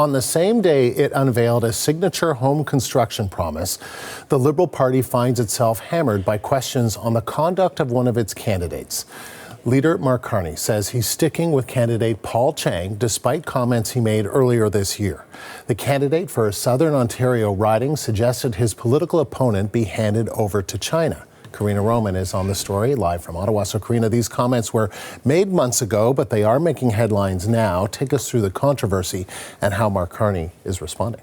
On the same day it unveiled a signature home construction promise, the Liberal Party finds itself hammered by questions on the conduct of one of its candidates. Leader Mark Carney says he's sticking with candidate Paul Chiang despite comments he made earlier this year. The candidate for a Southern Ontario riding suggested his political opponent be handed over to China. Karina Roman is on the story live from Ottawa. So Karina, these comments were made months ago, but they are making headlines now. Take us through the controversy and how Mark Carney is responding.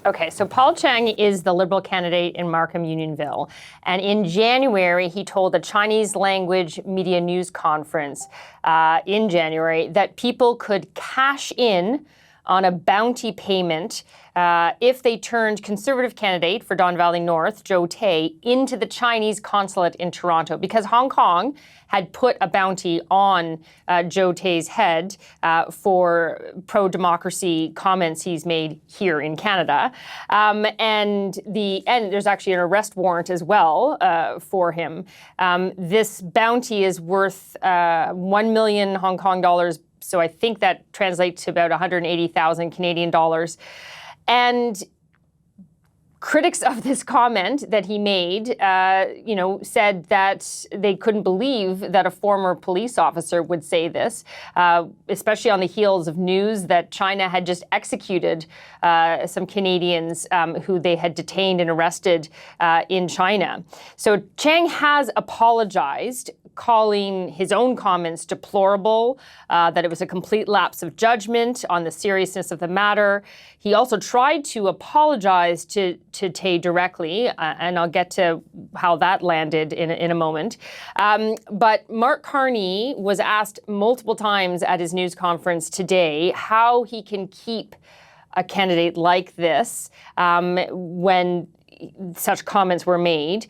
Okay, so Paul Chiang is the Liberal candidate in Markham-Unionville. And in January, he told a Chinese language media news conference in January that people could cash in on a bounty payment if they turned Conservative candidate for Don Valley North, Joe Tay, into the Chinese consulate in Toronto, because Hong Kong had put a bounty on Joe Tay's head for pro-democracy comments he's made here in Canada. And there's actually an arrest warrant as well for him. This bounty is worth 1 million Hong Kong dollars. So I think that translates to about 180,000 Canadian dollars. And critics of this comment that he made, said that they couldn't believe that a former police officer would say this, especially on the heels of news that China had just executed some Canadians who they had detained and arrested in China. So Chiang has apologized, calling his own comments deplorable, that it was a complete lapse of judgment on the seriousness of the matter. He also tried to apologize to Tay directly, and I'll get to how that landed in a moment. But Mark Carney was asked multiple times at his news conference today how he can keep a candidate like this when such comments were made.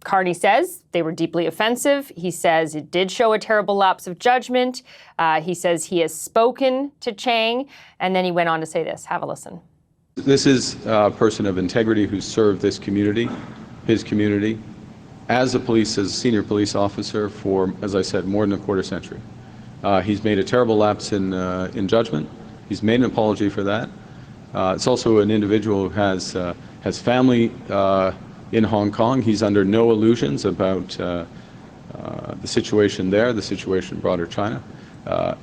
Carney says they were deeply offensive. He says it did show a terrible lapse of judgment. He says he has spoken to Chiang, and then he went on to say this. Have a listen. This is a person of integrity who served this community, his community, as a senior police officer for, as I said, more than a quarter century. He's made a terrible lapse in judgment. He's made an apology for that. It's also an individual who has family in Hong Kong. He's under no illusions about the situation there, the situation in broader China.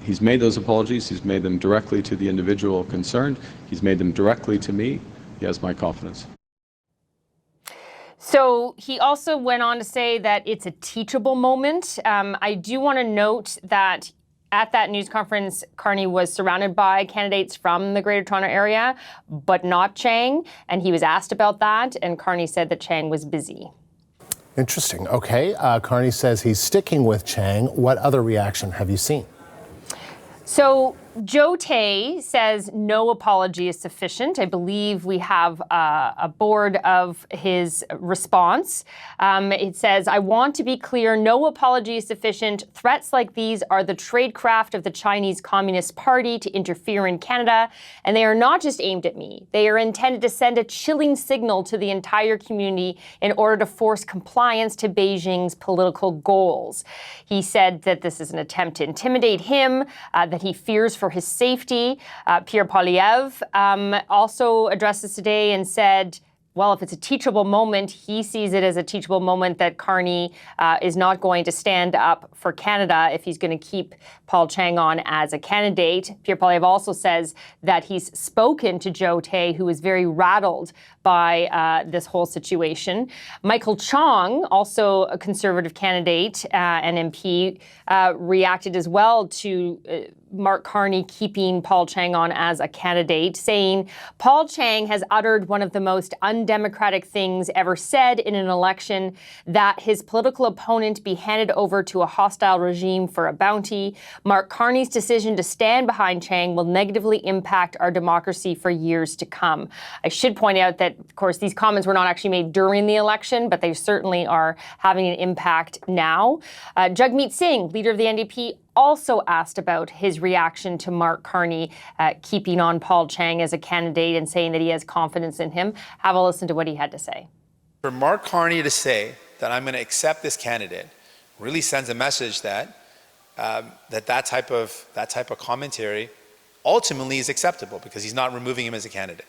He's made those apologies. He's made them directly to the individual concerned. He's made them directly to me. He has my confidence. So he also went on to say that it's a teachable moment. I do want to note that at that news conference, Carney was surrounded by candidates from the Greater Toronto area, but not Chiang. And he was asked about that, and Carney said that Chiang was busy. Interesting. Okay. Carney says he's sticking with Chiang. What other reaction have you seen? So Joe Tay says no apology is sufficient. I believe we have a board of his response. It says, I want to be clear, no apology is sufficient. Threats like these are the tradecraft of the Chinese Communist Party to interfere in Canada, and they are not just aimed at me. They are intended to send a chilling signal to the entire community in order to force compliance to Beijing's political goals. He said that this is an attempt to intimidate him, that he fears for his safety. Pierre Poilievre also addressed this today and said, well, if it's a teachable moment, he sees it as a teachable moment that Carney is not going to stand up for Canada if he's going to keep Paul Chiang on as a candidate. Pierre Poilievre also says that he's spoken to Joe Tay, who is very rattled by this whole situation. Michael Chong, also a Conservative candidate and MP, reacted as well to Mark Carney keeping Paul Chiang on as a candidate, saying Paul Chiang has uttered one of the most undemocratic things ever said in an election, that his political opponent be handed over to a hostile regime for a bounty. Mark Carney's decision to stand behind Chiang will negatively impact our democracy for years to come. I should point out that, of course, these comments were not actually made during the election, but they certainly are having an impact now. Jagmeet Singh, leader of the NDP, also asked about his reaction to Mark Carney keeping on Paul Chiang as a candidate and saying that he has confidence in him. Have a listen to what he had to say. For Mark Carney to say that I'm going to accept this candidate really sends a message that that type of commentary ultimately is acceptable because he's not removing him as a candidate.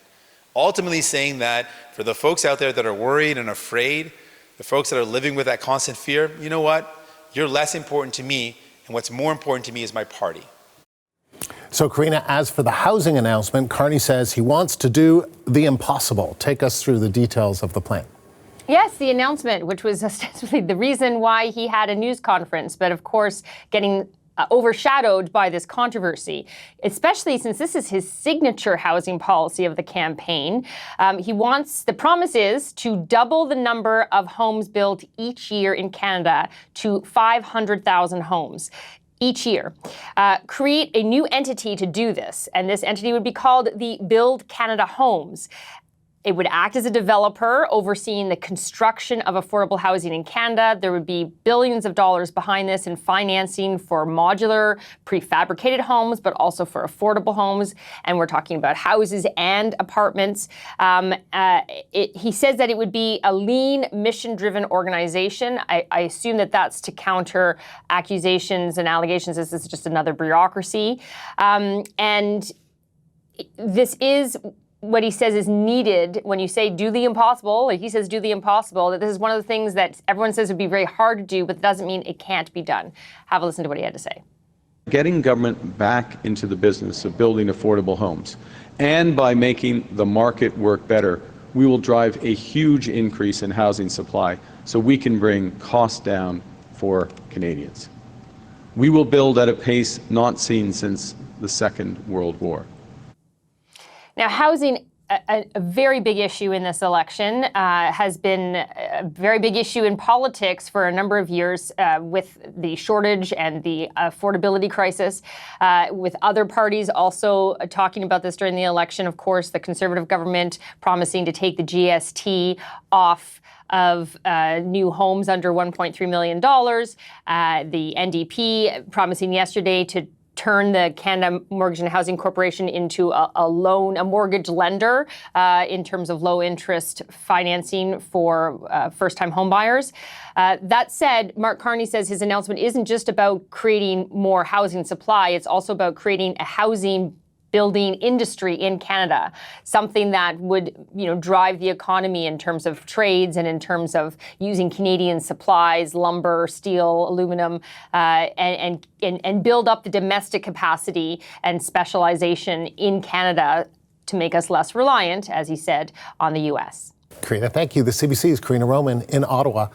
Ultimately saying that for the folks out there that are worried and afraid, the folks that are living with that constant fear, you know what? You're less important to me, and what's more important to me is my party. So, Karina, as for the housing announcement, Carney says he wants to do the impossible. Take us through the details of the plan. Yes, the announcement, which was ostensibly the reason why he had a news conference, but of course getting overshadowed by this controversy, especially since this is his signature housing policy of the campaign. The promise is to double the number of homes built each year in Canada to 500,000 homes. Each year, create a new entity to do this. And this entity would be called the Build Canada Homes. It would act as a developer overseeing the construction of affordable housing in Canada. There would be billions of dollars behind this in financing for modular, prefabricated homes, but also for affordable homes. And we're talking about houses and apartments. He says that it would be a lean, mission-driven organization. I assume that that's to counter accusations and allegations this is just another bureaucracy. And this is what he says is needed when you say do the impossible, like he says do the impossible, that this is one of the things that everyone says would be very hard to do, but it doesn't mean it can't be done. Have a listen to what he had to say. Getting government back into the business of building affordable homes, and by making the market work better, we will drive a huge increase in housing supply so we can bring costs down for Canadians. We will build at a pace not seen since the Second World War. Now, housing, a very big issue in this election, has been a very big issue in politics for a number of years with the shortage and the affordability crisis, with other parties also talking about this during the election. Of course, the Conservative government promising to take the GST off of new homes under $1.3 million. The NDP promising yesterday to turn the Canada Mortgage and Housing Corporation into a mortgage lender in terms of low interest financing for first-time homebuyers. That said, Mark Carney says his announcement isn't just about creating more housing supply, it's also about creating a housing building industry in Canada, something that would, drive the economy in terms of trades and in terms of using Canadian supplies, lumber, steel, aluminum, and build up the domestic capacity and specialization in Canada to make us less reliant, as he said, on the U.S. Karina, thank you. The CBC's Karina Roman in Ottawa.